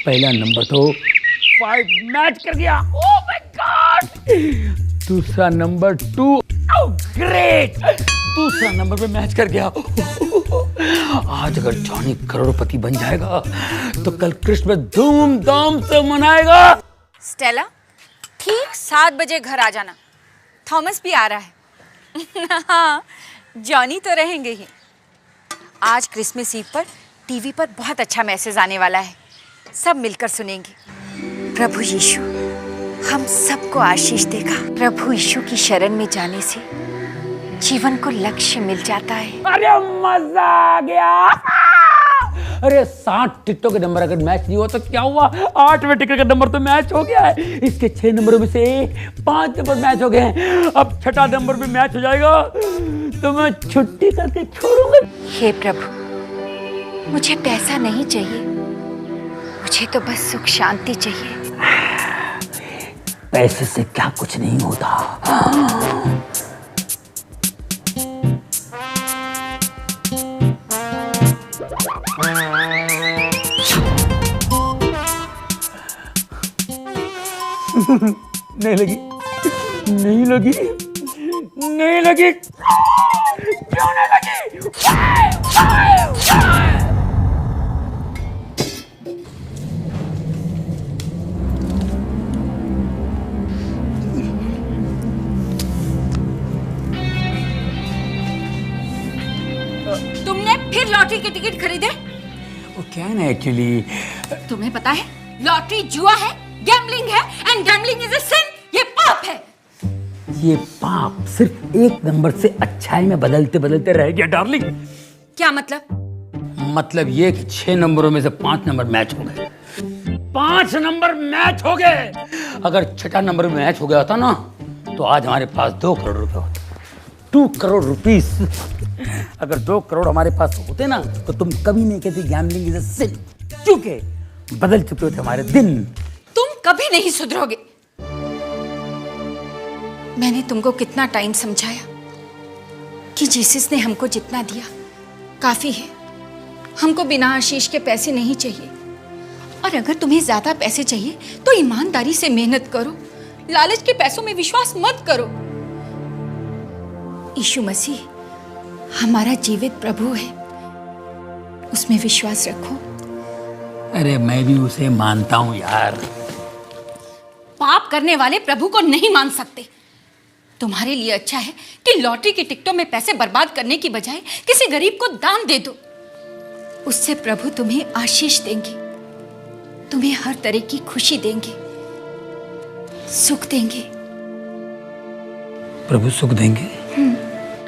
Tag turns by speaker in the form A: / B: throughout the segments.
A: पहला नंबर तो 5 मैच कर गया, ओह माय गॉड। दूसरा नंबर 2, ओह ग्रेट, दूसरा नंबर पे मैच कर गया। आज अगर जॉनी करोड़पति बन जाएगा तो कल क्रिसमस धूमधाम से मनाएगा।
B: स्टेला, ठीक 7 बजे घर आ जाना, थॉमस भी आ रहा है। हाँ, जॉनी तो रहेंगे ही। आज क्रिसमस ईव पर टीवी पर बहुत अच्छा मैसेज आने वाला है, सब मिलकर सुनेंगे। प्रभु यीशु हम सबको आशीष देगा। प्रभु यीशु की शरण में जाने से जीवन को लक्ष्य मिल जाता है।
A: अरे मजा आ गया। अरे 60 टिकटों के नंबर अगर मैच नहीं हुआ तो क्या हुआ, 8वें टिकट का नंबर तो मैच हो गया है। इसके 6 नंबरों में से 5 नंबर मैच हो गए हैं। अब 6ठा नंबर भी मैच हो जाएगा तो मैं छुट्टी करके छोड़ूंगा।
B: हे प्रभु, मुझे पैसा नहीं चाहिए, मुझे तो बस सुख शांति चाहिए।
A: पैसे से क्या कुछ नहीं होता। नहीं लगी, नहीं लगी, नहीं लगी, क्यों नहीं लगी?
B: तुमने फिर लॉटरी के टिकट खरीदे?
A: वो क्या है ना, एक्चुअली
B: तुम्हें पता है लॉटरी जुआ है, गैम्बलिंग है, एंड गैम्बलिंग इज अ सिन, ये पाप है।
A: ये पाप सिर्फ एक नंबर से अच्छाई में बदलते बदलते रह गया डार्लिंग।
B: क्या मतलब?
A: मतलब ये कि 6 नंबरों में से 5 नंबर मैच हो गए। 5 नंबर मैच हो गए। अगर 6ठा नंबर में मैच हो गया होता ना तो आज हमारे पास 2 करोड़ रुपए होते। 2 करोड़ रुपीस। अगर 2 करोड़ हमारे पास होते ना तो तुम कभी नहीं कहती गैम्बलिंग इज अ सिन, क्योंकि बदल चुके होते हमारे दिन।
B: तुम कभी नहीं सुधरोगे। मैंने तुमको कितना टाइम समझाया कि जीसस ने हमको जितना दिया काफी है, हमको बिना आशीष के पैसे नहीं चाहिए। और अगर तुम्हें ज्यादा पैसे चाहिए तो ईमानदारी से मेहनत करो, लालच के पैसों में विश्वास मत करो। यीशु मसीह हमारा जीवित प्रभु है, उसमें विश्वास रखो।
A: अरे मैं भी उसे मानता हूँ यार।
B: पाप करने वाले प्रभु को नहीं मान सकते। तुम्हारे लिए अच्छा है कि लॉटरी की टिकटों में पैसे बर्बाद करने की बजाय किसी गरीब को दान दे दो। उससे प्रभु तुम्हें आशीष देंगे, तुम्हें हर तरह की खुशी देंगे, सुख देंगे।
A: प्रभु सुख देंगे?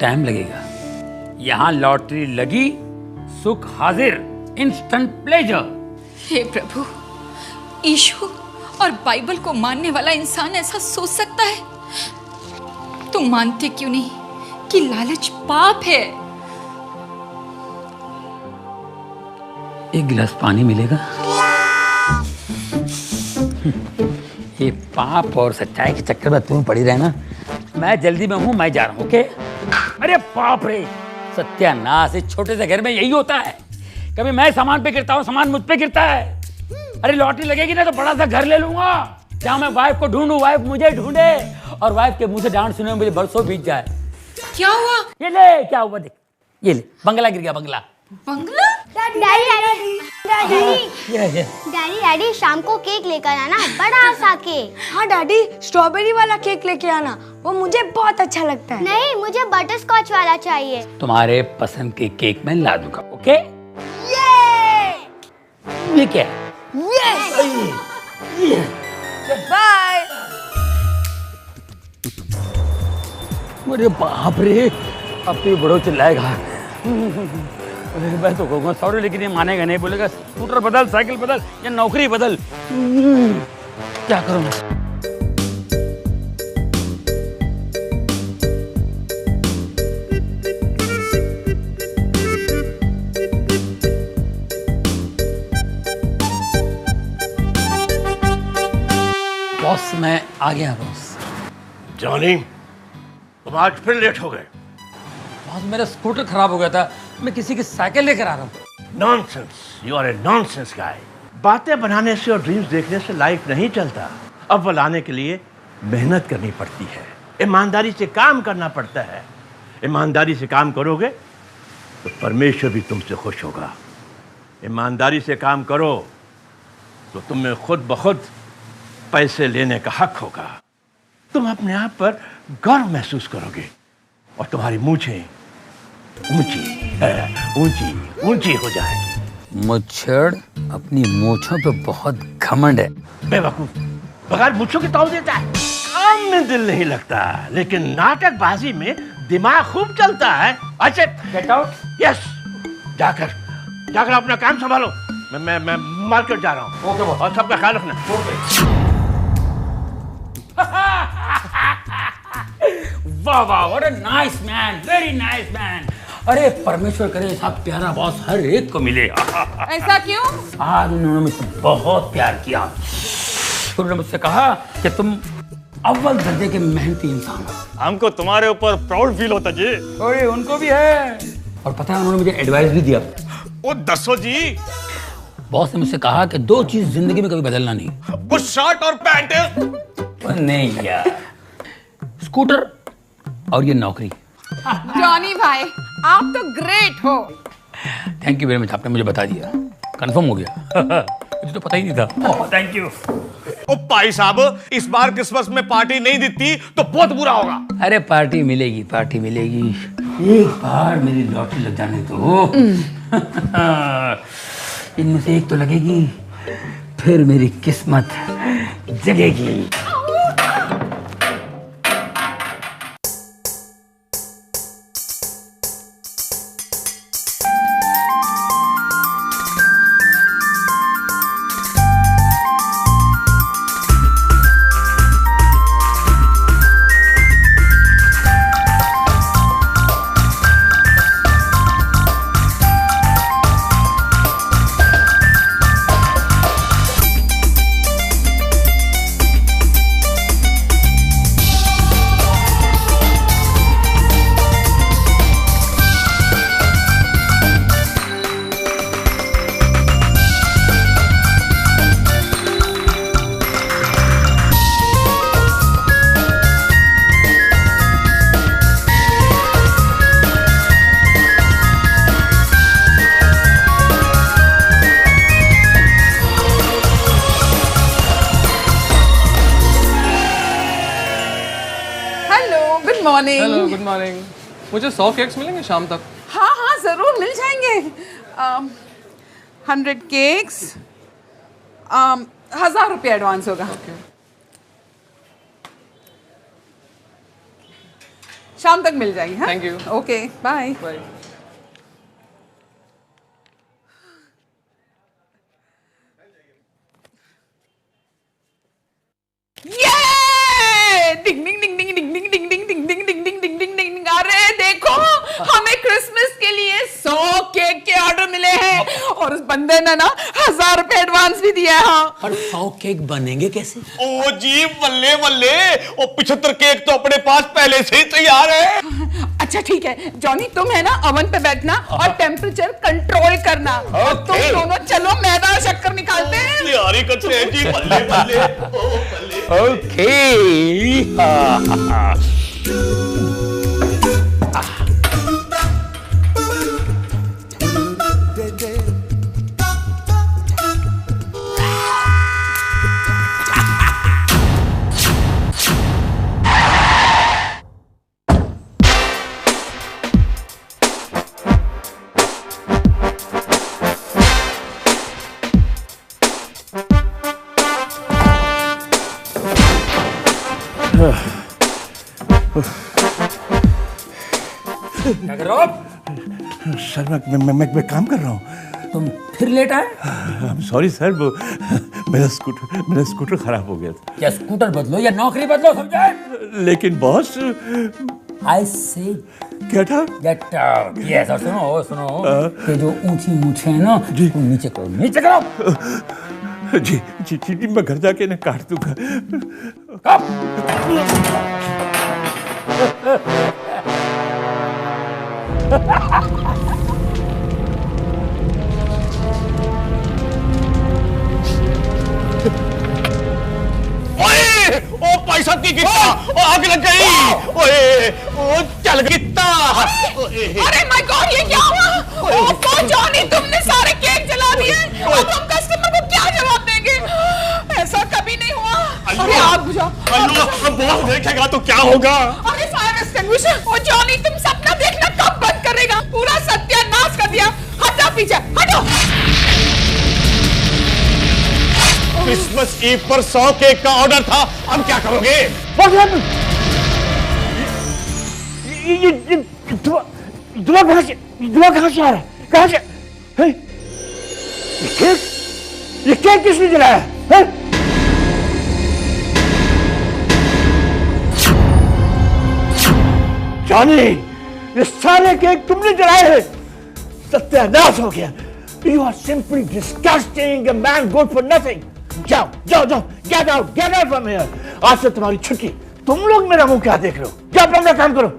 A: टाइम लगेगा। यहाँ लॉटरी लगी, सुख हाजिर, इंस्टेंट प्लेजर।
B: हे प्रभु, यीशु और बाइबल को मानने वाला इंसान ऐसा सोच सकता है? तुम मानते क्यों नहीं कि लालच पाप है?
A: एक गिलास पानी मिलेगा? ये पाप और सच्चाई के चक्कर में तुम पड़ी रहना। मैं जल्दी में हूं, मैं जा रहा हूं। ओके? अरे बाप रे, सत्यानाश, इस छोटे से घर में यही होता है। कभी मैं सामान पे गिरता हूँ, सामान मुझ पे गिरता है। अरे लॉटरी लगेगी ना तो बड़ा सा घर ले लूंगा जहाँ मैं वाइफ को ढूंढूं, वाइफ मुझे ढूंढे और वाइफ के मुंह से डांट सुने मुझे बरसों बीत जाए।
B: क्या हुआ?
A: ये ले, क्या हुआ देख, ये ले, बंगला गिर गया, बंगला।
B: बंगला?
C: डैडी शाम को केक लेकर आना, बड़ा सा केक।
D: हाँ डैडी, स्ट्रॉबेरी वाला केक लेके आना, वो मुझे बहुत अच्छा लगता है।
C: नहीं, मुझे बटर स्कॉच वाला चाहिए।
A: तुम्हारे पसंद के केक मैं ला दूंगा। ओके? ये क्या है?
D: बाय।
A: अरे बाप रे, अब तो ये बड़ो चिल्लाएगा। मैं तो कहूँगा सॉरी, लेकिन ये मानेगा नहीं, बोलेगा स्कूटर बदल, साइकिल बदल या नौकरी बदल। क्या करूँ मैं? बॉस, मैं आ गया बॉस।
E: जॉनी, तुम आज फिर लेट हो गए।
A: बॉस, मेरा स्कूटर खराब हो गया था, मैं किसी की साइकिल लेकर आ रहा हूँ।
E: Nonsense, you are a nonsense guy. बातें बनाने से और ड्रीम्स देखने से लाइफ नहीं चलता। अव्वल आने के लिए मेहनत करनी पड़ती है, ईमानदारी से काम करना पड़ता है। ईमानदारी से काम करोगे तो परमेश्वर भी तुमसे खुश होगा। ईमानदारी से काम करो तो तुम्हें खुद ब खुद पैसे लेने का हक होगा। तुम अपने आप पर गर्व महसूस करोगे और तुम्हारी मूंछें ऊंची ऊंची ऊंची हो जाएगी।
A: मुच्छड़ अपनी मूंछों पे बहुत घमंड है।
E: बेवकूफ, बगैर मूंछों के ताव देता है। काम में दिल नहीं लगता, लेकिन नाटकबाजी में दिमाग खूब चलता है। अच्छा गेट आउट। यस, जाकर अपना काम संभालो। मैं मार्केट जा रहा हूँ। ओके, और सबका ख्याल रखना।
A: वाह वाह, what a nice man, very nice man. अरे परमेश्वर करे ऐसा प्यारा बॉस हर एक को मिले।
B: ऐसा क्यों?
A: आज उन्होंने मुझसे बहुत प्यार किया। उन्होंने मुझसे कहा कि तुम अव्वल दर्जे के मेहनती इंसान हो।
F: हमको तुम्हारे ऊपर प्राउड फील होता जी।
A: अरे उनको भी है। और पता है उन्होंने मुझे एडवाइस भी दिया।
F: ओ दसो जी।
A: बॉस ने मुझसे कहा कि 2 चीज जिंदगी में कभी बदलना नहीं।
F: वो शर्ट और पैंट।
A: नहीं यार, स्कूटर और ये नौकरी।
B: जॉनी भाई, आप तो ग्रेट हो।
A: थैंक यू वेरी मच, आपने मुझे बता दिया, कंफर्म हो गया। मुझे तो पता ही नहीं था। Oh thank you.
F: ओ भाई साहब, इस बार क्रिसमस में पार्टी नहीं देती तो बहुत बुरा होगा।
A: अरे पार्टी मिलेगी, पार्टी मिलेगी। एक बार मेरी लॉटरी लग जाने दो। इनमें से एक तो लगेगी, फिर मेरी किस्मत जगेगी।
B: मॉर्निंग।
G: Hello, good morning. मुझे 100 केक्स मिलेंगे शाम तक?
B: हाँ हाँ जरूर मिल जाएंगे। 100 केक्स, 1000 रुपये एडवांस होगा। शाम तक मिल जाएगी। हाँ,
G: thank you.
B: Okay, bye
G: bye.
B: डिंग डिंग डिंग डिंग डिंग डिंग डिंग डिंग डिंग डिंग डिंग डिंग डिंग डिंग डिंग। अरे देखो, हमें क्रिसमस के लिए 100 केक के ऑर्डर मिले हैं और उस बंदे ने ना 1000 रुपए एडवांस भी दिया है।
A: और 100 केक बनेंगे कैसे?
F: ओ जी बल्ले बल्ले, ओ 75 केक तो अपने पास पहले से ही तैयार है।
B: अच्छा ठीक है जॉनी, तुम है ना ओवन पे बैठना और टेम्परेचर कंट्रोल करना। और तुम दोनों चलो मैदा और शक्कर निकालते हैं।
F: तैयारी करते हैं जी, बल्ले बल्ले। ओ बल्ले।
A: ओके। क्या कर रहे हो आप?
E: सर मैं काम कर रहा हूँ।
A: तुम फिर लेट आए?
E: सॉरी सर, वो मेरा स्कूटर खराब हो गया था।
A: या स्कूटर बदलो या नौकरी बदलो, समझे?
E: लेकिन बॉस,
A: आई से
E: क्या था?
A: Get out. यस, और सुनो ये जो ऊंची मूछें है ना, उसको नीचे करो, नीचे करो।
E: जी जी जी, मैं घर जाके ना काट दूंगा।
F: की गिट्टा, ओ आग लग गई। ओए ओ चल गिट्टा।
B: अरे माय गॉड, ये क्या हुआ? ओह जॉनी, तुमने सारे केक जला दिए। अब हम कस्टमर को क्या जवाब देंगे? ऐसा कभी नहीं हुआ। अरे आग बुझाओ।
F: बॉस देखेगा तो क्या होगा?
B: अरे फायर एक्सटिंग्विशर। ओ जॉनी, तुम सपना देखना कब बंद करेगा? पूरा सत्यानाश कर दिया। हटो पीछे, हटो।
F: क्रिसमस ईव पर 100 केक का ऑर्डर था, अब क्या करोगे?
E: ये धुआं कहाँ से आ रहा है? कहाँ से? है? ये केक किसने जलाया है? जॉनी, ये सारे केक तुमने जलाए हैं। सत्यानाश हो गया। You are simply disgusting, a man good for nothing. जाओ जाओ जाओ, get out from here. आज से तुम्हारी छुट्टी। तुम लोग मेरा मुंह क्या देख रहे हो? क्या अपना काम करो।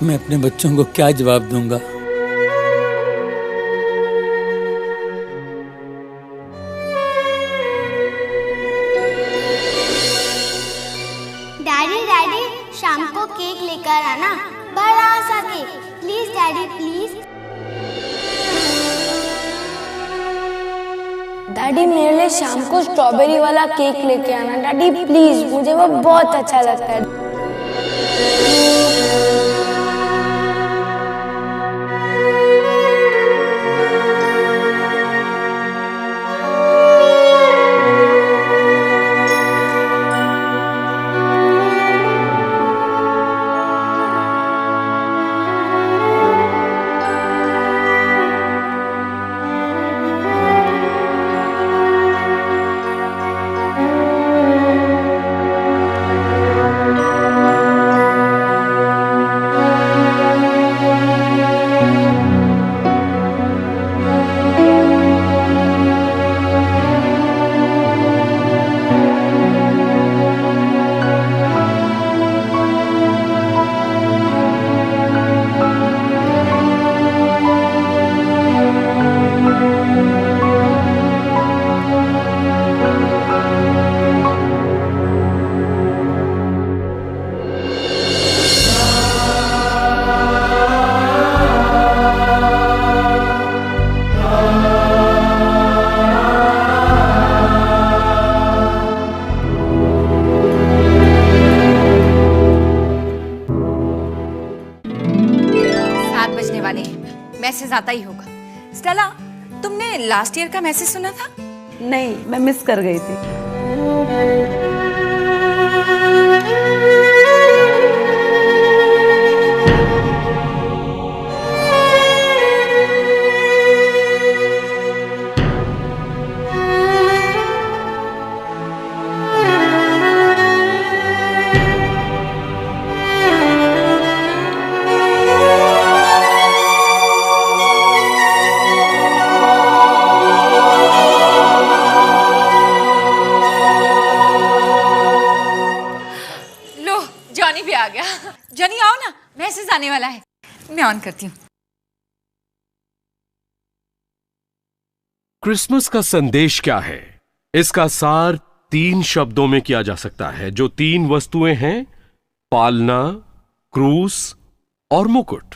A: मैं अपने बच्चों को क्या जवाब दूंगा?
C: डैडी शाम को केक लेकर आना, बड़ा सा cake. Please daddy, please.
D: Daddy मेरे लिए शाम को स्ट्रॉबेरी वाला केक लेके आना डैडी प्लीज, मुझे वो बहुत अच्छा लगता है।
B: मैसेज आता ही होगा। स्टेला, तुमने लास्ट ईयर का मैसेज सुना था?
H: नहीं, मैं मिस कर गई थी।
B: जॉनी आओ ना, मैसेज आने वाला है। मैं ऑन करती हूँ।
I: क्रिसमस का संदेश क्या है? इसका सार 3 शब्दों में किया जा सकता है। जो 3 वस्तुएं हैं, पालना, क्रूस और मुकुट।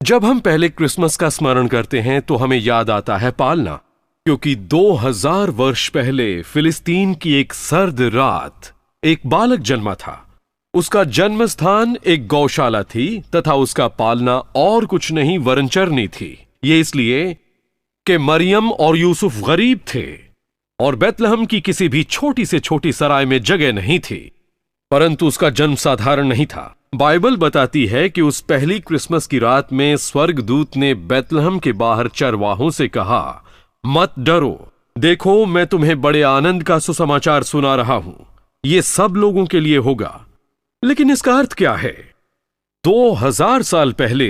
I: जब हम पहले क्रिसमस का स्मरण करते हैं तो हमें याद आता है पालना, क्योंकि 2000 वर्ष पहले फिलिस्तीन की एक सर्द रात एक बालक जन्मा था। उसका जन्म स्थान एक गौशाला थी तथा उसका पालना और कुछ नहीं वरन चरनी थी। ये इसलिए कि मरियम और यूसुफ गरीब थे और बेतलहम की किसी भी छोटी से छोटी सराय में जगह नहीं थी। परंतु उसका जन्म साधारण नहीं था। बाइबल बताती है कि उस पहली क्रिसमस की रात में स्वर्गदूत ने बेतलहम के बाहर चरवाहों से कहा, मत डरो, देखो मैं तुम्हें बड़े आनंद का सुसमाचार सुना रहा हूं। यह सब लोगों के लिए होगा। लेकिन इसका अर्थ क्या है? 2000 साल पहले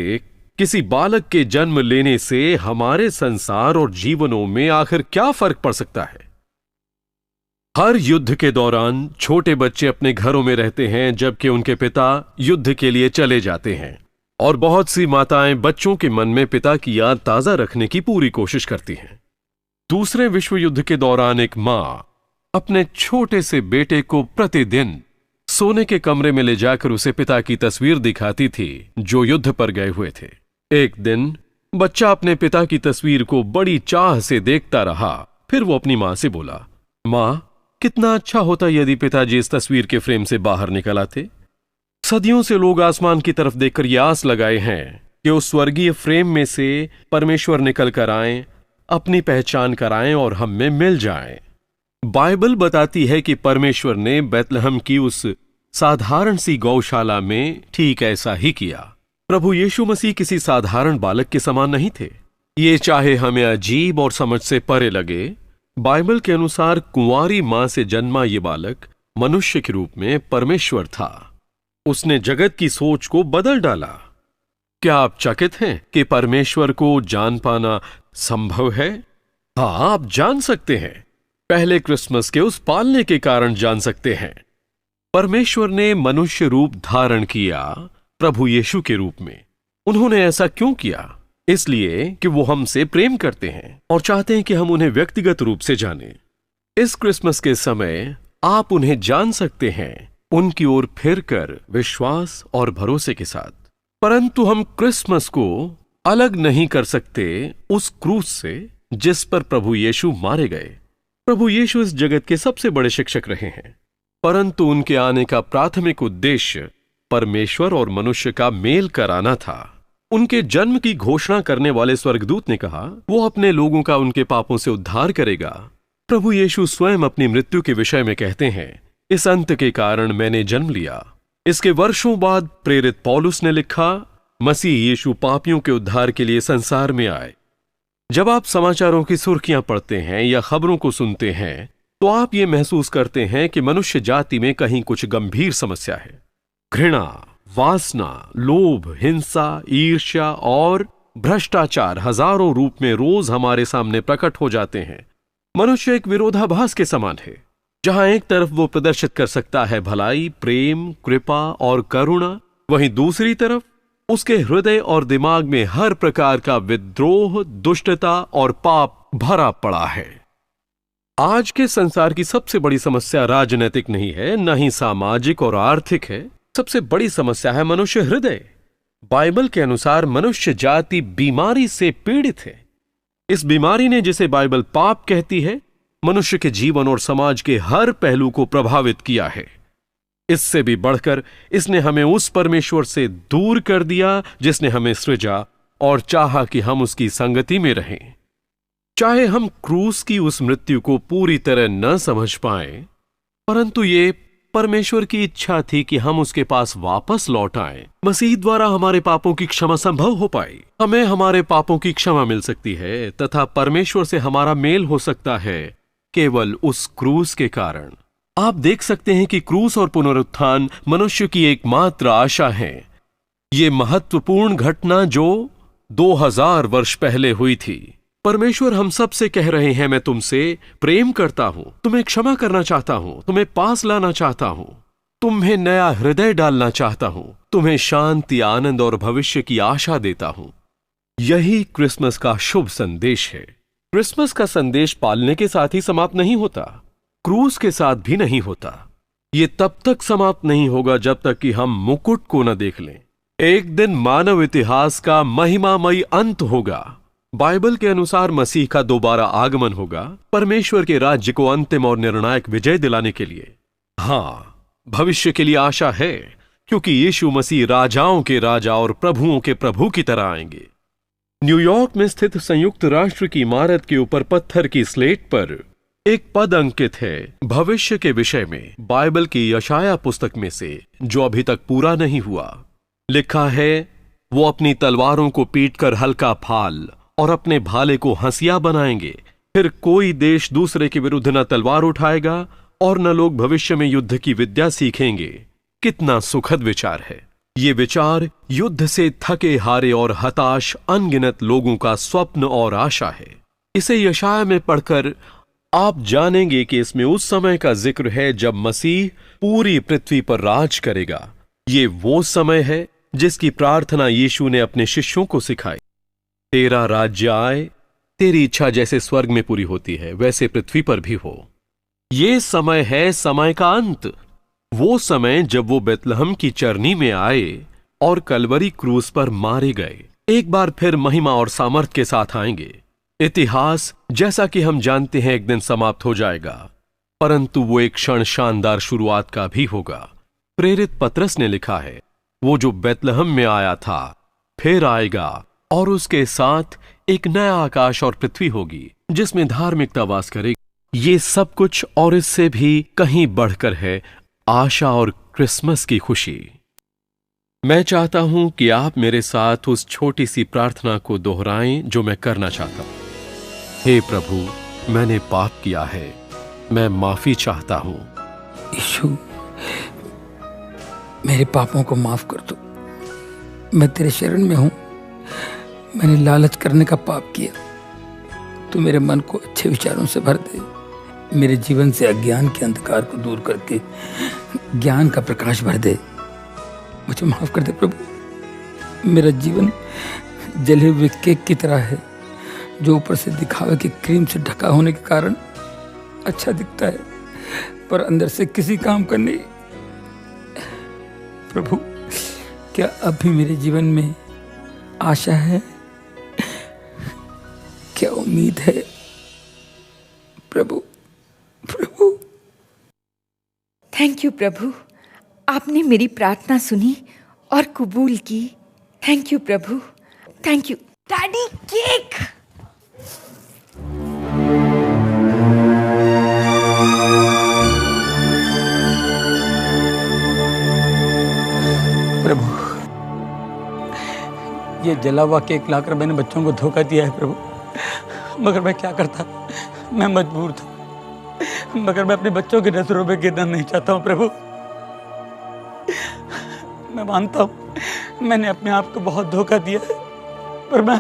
I: किसी बालक के जन्म लेने से हमारे संसार और जीवनों में आखिर क्या फर्क पड़ सकता है? हर युद्ध के दौरान छोटे बच्चे अपने घरों में रहते हैं जबकि उनके पिता युद्ध के लिए चले जाते हैं, और बहुत सी माताएं बच्चों के मन में पिता की याद ताजा रखने की पूरी कोशिश करती हैं। दूसरे विश्व युद्ध के दौरान एक मां अपने छोटे से बेटे को प्रतिदिन सोने के कमरे में ले जाकर उसे पिता की तस्वीर दिखाती थी जो युद्ध पर गए हुए थे। एक दिन बच्चा अपने पिता की तस्वीर को बड़ी चाह से देखता रहा। फिर वो अपनी मां से बोला, मां, कितना अच्छा होता यदि पिताजी इस तस्वीर के फ्रेम से बाहर निकल आते। सदियों से लोग आसमान की तरफ देखकर यह आस लगाए हैं कि उस स्वर्गीय फ्रेम में से परमेश्वर निकल कर आएं, अपनी पहचान कराएं और हम में मिल जाएं। बाइबल बताती है कि परमेश्वर ने बैतलहम की उस साधारण सी गौशाला में ठीक ऐसा ही किया। प्रभु यीशु मसीह किसी साधारण बालक के समान नहीं थे। ये चाहे हमें अजीब और समझ से परे लगे, बाइबल के अनुसार कुंवारी मां से जन्मा ये बालक मनुष्य के रूप में परमेश्वर था। उसने जगत की सोच को बदल डाला। क्या आप चकित हैं कि परमेश्वर को जान पाना संभव है? हाँ, आप जान सकते हैं। पहले क्रिसमस के उस पालने के कारण जान सकते हैं। परमेश्वर ने मनुष्य रूप धारण किया प्रभु यीशु के रूप में। उन्होंने ऐसा क्यों किया? इसलिए कि वो हमसे प्रेम करते हैं और चाहते हैं कि हम उन्हें व्यक्तिगत रूप से जानें। इस क्रिसमस के समय आप उन्हें जान सकते हैं, उनकी ओर फिरकर विश्वास और भरोसे के साथ। परंतु हम क्रिसमस को अलग नहीं कर सकते उस क्रूस से जिस पर प्रभु यीशु मारे गए। प्रभु यीशु इस जगत के सबसे बड़े शिक्षक रहे हैं, परंतु उनके आने का प्राथमिक उद्देश्य परमेश्वर और मनुष्य का मेल कराना था। उनके जन्म की घोषणा करने वाले स्वर्गदूत ने कहा वो अपने लोगों का उनके पापों से उद्धार करेगा। प्रभु यीशु स्वयं अपनी मृत्यु के विषय में कहते हैं, इस अंत के कारण मैंने जन्म लिया। इसके वर्षों बाद प्रेरित पौलुस ने लिखा, मसीह यीशु पापियों के उद्धार के लिए संसार में आए। जब आप समाचारों की सुर्खियां पढ़ते हैं या खबरों को सुनते हैं तो आप ये महसूस करते हैं कि मनुष्य जाति में कहीं कुछ गंभीर समस्या है। घृणा, वासना, लोभ, हिंसा, ईर्ष्या और भ्रष्टाचार हजारों रूप में रोज हमारे सामने प्रकट हो जाते हैं। मनुष्य एक विरोधाभास के समान है, जहां एक तरफ वो प्रदर्शित कर सकता है भलाई, प्रेम, कृपा और करुणा, वहीं दूसरी तरफ उसके हृदय और दिमाग में हर प्रकार का विद्रोह, दुष्टता और पाप भरा पड़ा है। आज के संसार की सबसे बड़ी समस्या राजनीतिक नहीं है, न ही सामाजिक और आर्थिक है। सबसे बड़ी समस्या है मनुष्य हृदय। बाइबल के अनुसार मनुष्य जाति बीमारी से पीड़ित है। इस बीमारी ने, जिसे बाइबल पाप कहती है, मनुष्य के जीवन और समाज के हर पहलू को प्रभावित किया है। इससे भी बढ़कर इसने हमें उस परमेश्वर से दूर कर दिया जिसने हमें सृजा और चाहा कि हम उसकी संगति में रहें। चाहे हम क्रूस की उस मृत्यु को पूरी तरह न समझ पाएं, परंतु ये परमेश्वर की इच्छा थी कि हम उसके पास वापस लौट आएं। मसीह द्वारा हमारे पापों की क्षमा संभव हो पाई। हमें हमारे पापों की क्षमा मिल सकती है तथा परमेश्वर से हमारा मेल हो सकता है केवल उस क्रूस के कारण। आप देख सकते हैं कि क्रूस और पुनरुत्थान मनुष्य की एकमात्र आशा है। ये महत्वपूर्ण घटना जो 2000 वर्ष पहले हुई थी। परमेश्वर हम सब से कह रहे हैं, मैं तुमसे प्रेम करता हूं, तुम्हें क्षमा करना चाहता हूं, तुम्हें पास लाना चाहता हूं, तुम्हें नया हृदय डालना चाहता हूं, तुम्हें शांति, आनंद और भविष्य की आशा देता हूं। यही क्रिसमस का शुभ संदेश है। क्रिसमस का संदेश पालने के साथ ही समाप्त नहीं होता, क्रूस के साथ भी नहीं होता। ये तब तक समाप्त नहीं होगा जब तक कि हम मुकुट को न देख लें। एक दिन मानव इतिहास का महिमामयी अंत होगा। बाइबल के अनुसार मसीह का दोबारा आगमन होगा, परमेश्वर के राज्य को अंतिम और निर्णायक विजय दिलाने के लिए। हां, भविष्य के लिए आशा है, क्योंकि यीशु मसीह राजाओं के राजा और प्रभुओं के प्रभु की तरह आएंगे। न्यूयॉर्क में स्थित संयुक्त राष्ट्र की इमारत के ऊपर पत्थर की स्लेट पर एक पद अंकित है भविष्य के विषय में, बाइबल की यशाया पुस्तक में से, जो अभी तक पूरा नहीं हुआ। लिखा है, वो अपनी तलवारों को पीटकर हल्का फाल और अपने भाले को हंसिया बनाएंगे। फिर कोई देश दूसरे के विरुद्ध न तलवार उठाएगा और न लोग भविष्य में युद्ध की विद्या सीखेंगे। कितना सुखद विचार है। ये विचार युद्ध से थके हारे और हताश अनगिनत लोगों का स्वप्न और आशा है। इसे यशाया में पढ़कर आप जानेंगे कि इसमें उस समय का जिक्र है जब मसीह पूरी पृथ्वी पर राज करेगा। ये वो समय है जिसकी प्रार्थना यीशु ने अपने शिष्यों को सिखाई। तेरा राज्य आए, तेरी इच्छा जैसे स्वर्ग में पूरी होती है वैसे पृथ्वी पर भी हो। ये समय है समय का अंत, वो समय जब वो बेतलहम की चरनी में आए और कलवरी क्रूस पर मारे गए। एक बार फिर महिमा और सामर्थ के साथ आएंगे। इतिहास जैसा कि हम जानते हैं एक दिन समाप्त हो जाएगा, परंतु वो एक क्षण शानदार शुरुआत का भी होगा। प्रेरित पतरस ने लिखा है, वो जो बेतलहम में आया था फिर आएगा और उसके साथ एक नया आकाश और पृथ्वी होगी जिसमें धार्मिकता वास करेगी। ये सब कुछ और इससे भी कहीं बढ़कर है आशा और क्रिसमस की खुशी। मैं चाहता हूं कि आप मेरे साथ उस छोटी सी प्रार्थना को दोहराएं जो मैं करना चाहता हूं। हे प्रभु, मैंने पाप किया है, मैं माफी चाहता हूं।
A: यीशु, मेरे पापों को माफ कर दो। मैं तेरे शरण में हूं। मैंने लालच करने का पाप किया। तू मेरे मन को अच्छे विचारों से भर दे। मेरे जीवन से अज्ञान के अंधकार को दूर करके ज्ञान का प्रकाश भर दे। मुझे माफ कर दे प्रभु। मेरा जीवन जले हुए केक की तरह है जो ऊपर से दिखावे की क्रीम से ढका होने के कारण अच्छा दिखता है पर अंदर से किसी काम का नहीं। प्रभु, क्या अब भी मेरे जीवन में आशा है? क्या उम्मीद है? प्रभु, प्रभु।
B: थैंक यू प्रभु, आपने मेरी प्रार्थना सुनी और कबूल की। थैंक यू प्रभु, थैंक यू। Daddy, cake.
A: प्रभु, ये जला हुआ केक लाकर मैंने बच्चों को धोखा दिया है प्रभु, मगर मैं क्या करता, मैं मजबूर था। मगर मैं अपने बच्चों की नजरों में गिरना नहीं चाहता हूँ प्रभु। मैं मानता हूँ मैंने अपने आप को बहुत धोखा दिया है, पर मैं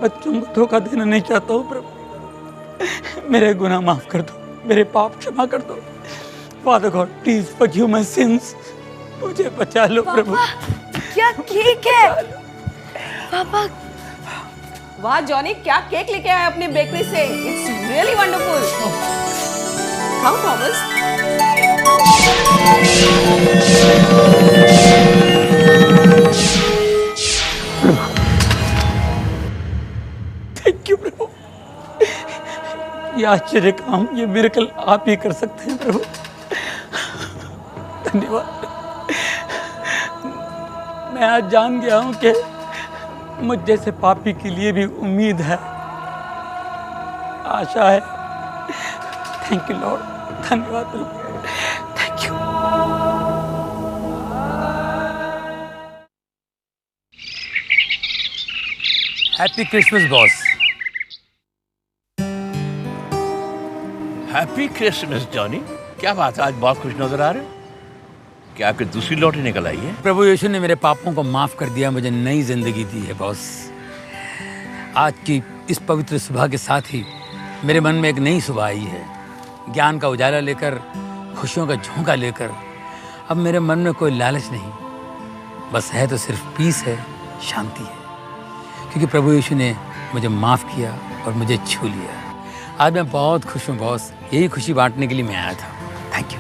A: बच्चों को धोखा देना नहीं चाहता हूँ प्रभु। मेरे गुनाह माफ कर दो, मेरे पाप क्षमा कर दो। Father God, please forgive my since. मुझे बचा लो प्रभु।
B: क्या केक है पापा?
H: वाह जॉनी, क्या केक लेके आए अपनी बेकरी से। It's really wonderful. खाओ थॉमस।
A: थैंक यू प्रभु। ये आश्चर्य काम, ये मिरेकल आप ही कर सकते हैं प्रभु। धन्यवाद। मैं आज जान गया हूं कि मुझ जैसे पापी के लिए भी उम्मीद है, आशा है। Thank you lord. धन्यवाद प्रभु। Thank you. Happy Christmas boss.
E: Happy Christmas Johnny. क्या बात है, आज बहुत खुश नजर आ रहे हो। क्या आपकी दूसरी लॉटरी निकल आई है?
A: प्रभु यीशु ने मेरे पापों को माफ कर दिया, मुझे नई जिंदगी दी है बॉस। आज की इस पवित्र सुबह के साथ ही मेरे मन में एक नई सुबह आई है, ज्ञान का उजाला लेकर, खुशियों का झोंका लेकर। अब मेरे मन में कोई लालच नहीं, बस है तो सिर्फ पीस है, शांति है, क्योंकि प्रभु यीशु ने मुझे माफ किया और मुझे छू लिया। आज मैं बहुत खुश हूँ बॉस। यही खुशी बांटने के लिए मैं आया था। Thank you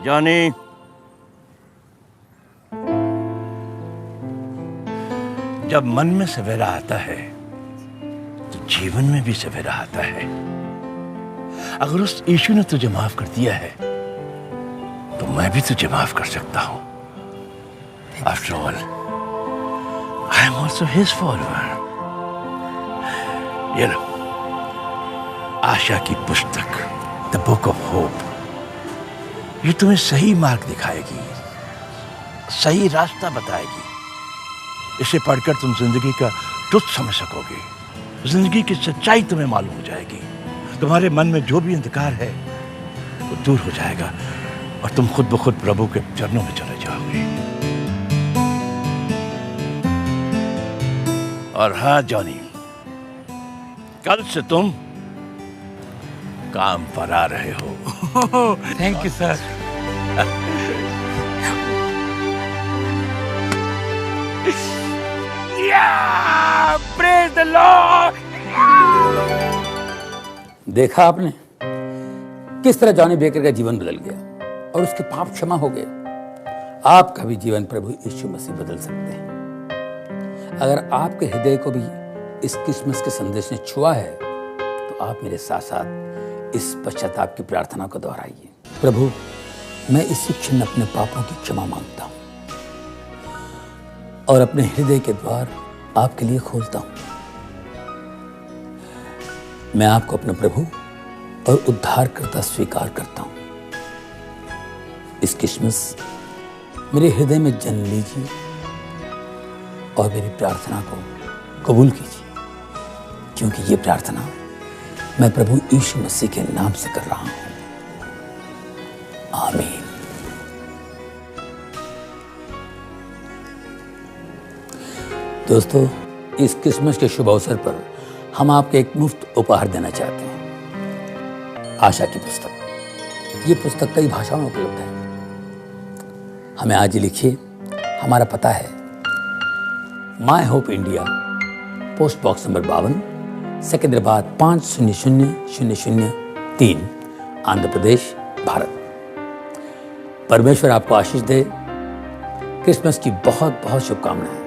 E: Johnny. जब मन में सवेरा आता है तो जीवन में भी सवेरा आता है। अगर उस यीशु ने तुझे माफ कर दिया है तो मैं भी तुझे माफ कर सकता हूं। After all I am also his follower. ये लो, आशा की पुस्तक, द बुक ऑफ होप। ये तुम्हें सही मार्ग दिखाएगी, सही रास्ता बताएगी। इसे पढ़कर तुम जिंदगी का ट्रुथ समझ सकोगे, जिंदगी की सच्चाई तुम्हें मालूम हो जाएगी। तुम्हारे मन में जो भी अंधकार है वो दूर हो जाएगा और तुम खुद ब खुद प्रभु के चरणों में चले जाओगे। और हाँ जॉनी, कल से तुम काम पर आ रहे हो।
A: Thank you sir. Praise the Lord. देखा आपने किस तरह जॉनी बेकर का जीवन बदल गया और उसके पाप क्षमा हो गए। आपका भी जीवन प्रभु यीशु मसीह बदल सकते हैं। अगर आपके हृदय को भी इस क्रिसमस के संदेश ने छुआ है तो आप मेरे साथ साथ इस पश्चाताप की प्रार्थना को दोहराइए। प्रभु, मैं इसी क्षण अपने पापों की क्षमा मांगता हूँ और अपने हृदय के द्वार आपके लिए खोलता हूँ। मैं आपको अपना प्रभु और उद्धारकर्ता स्वीकार करता हूँ। इस क्रिसमस मेरे हृदय में जन्म लीजिए और मेरी प्रार्थना को कबूल कीजिए, क्योंकि ये प्रार्थना मैं प्रभु यीशु मसीह के नाम से कर रहा हूँ। आमीन। दोस्तों, इस क्रिसमस के शुभ अवसर पर हम आपको एक मुफ्त उपहार देना चाहते हैं, आशा की पुस्तक। ये पुस्तक कई भाषाओं में उपलब्ध है। हमें आज ही लिखिए। हमारा पता है my hope India, post box number 52, Secunderabad 500003, Andhra Pradesh, Bharat. परमेश्वर आपको आशीष दे। क्रिसमस की बहुत बहुत शुभकामनाएं।